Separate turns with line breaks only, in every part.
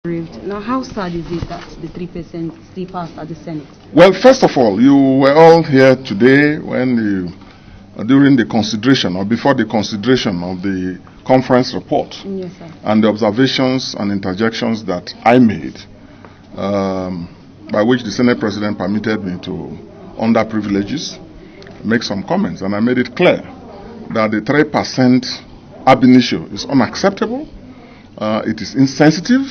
Now, how sad is it that the 3% still passed at the Senate?
Well, first of all, you were all here today when during the consideration or before the consideration of the conference report.
Yes, sir.
And the observations and interjections that I made, by which the Senate President permitted me to, under privileges, make some comments. And I made it clear that the 3% ab initio is unacceptable, it is insensitive,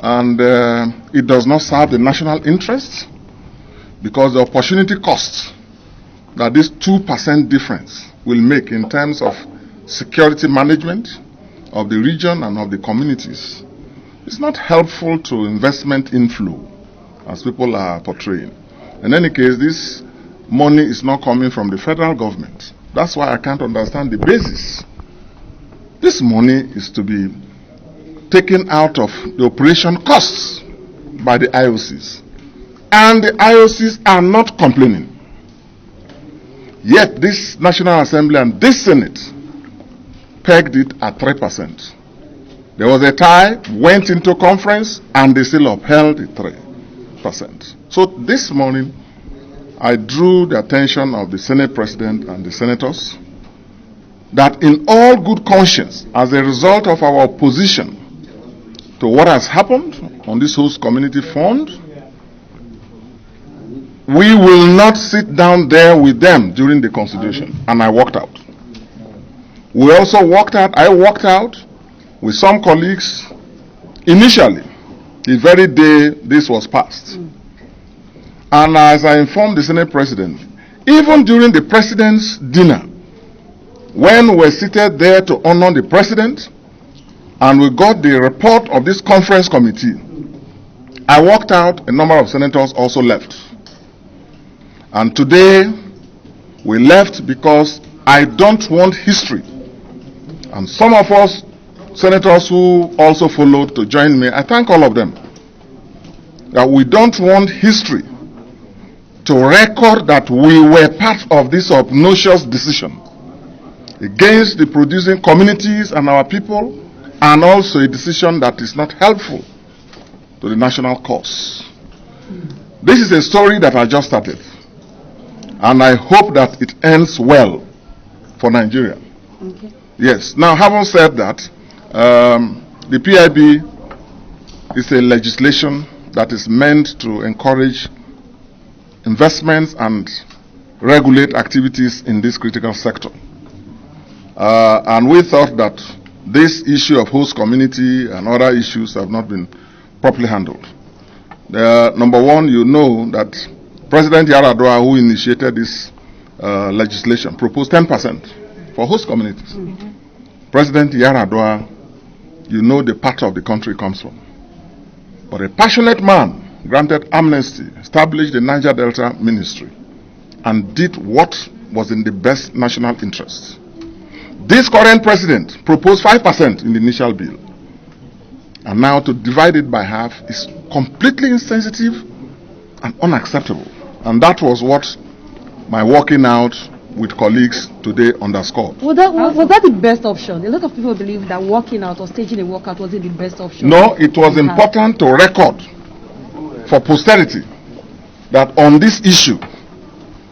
and it does not serve the national interest, because the opportunity cost that this 2% difference will make in terms of security management of the region and of the communities is not helpful to investment inflow, as people are portraying. In any case, this money is not coming from the federal government. That's why I can't understand the basis. This money is to be taken out of the operation costs by the IOCs. And the IOCs are not complaining. Yet this National Assembly and this Senate pegged it at 3%. There was a tie, went into conference, and they still upheld the 3%. So this morning, I drew the attention of the Senate President and the senators that in all good conscience, as a result of our opposition to what has happened on this host community fund, we will not sit down there with them during the consideration. And I walked out. We also walked out, I walked out with some colleagues initially, the very day this was passed. And as I informed the Senate President, even during the President's dinner, when we were seated there to honor the President, and we got the report of this conference committee, I walked out, a number of senators also left. And today, we left because I don't want history. And some of us, senators who also followed to join me, I thank all of them, that we don't want history to record that we were part of this obnoxious decision against the producing communities and our people, and also a decision that is not helpful to the national cause. This is a story that I just started, and I hope that it ends well for Nigeria.
Okay.
Yes. Now, having said that, the PIB is a legislation that is meant to encourage investments and regulate activities in this critical sector. And we thought that this issue of host community and other issues have not been properly handled. Number one, you know that President Yar'Adua, who initiated this legislation, proposed 10% for host communities. President Yar'Adua, you know the part of the country comes from. But a passionate man granted amnesty, established the Niger Delta Ministry, and did what was in the best national interest. This current president proposed 5% in the initial bill. And now to divide it by half is completely insensitive and unacceptable. And that was what my walking out with colleagues today underscored.
Was that the best option? A lot of people believe that walking out or staging a walkout wasn't the best option.
No, it was important to record for posterity that on this issue,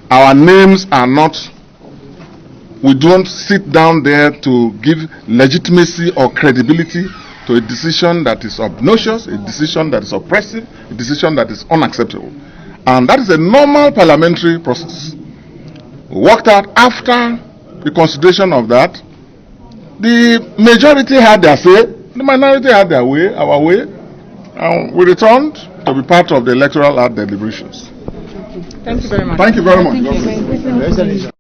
our names are not, we don't sit down there to give legitimacy or credibility to a decision that is obnoxious, a decision that is oppressive, a decision that is unacceptable. And that is a normal parliamentary process. We worked out after the consideration of that. The majority had their say, the minority had their way, our way, and we returned to be part of the electoral deliberations.
Thank you very much.
Thank you very much.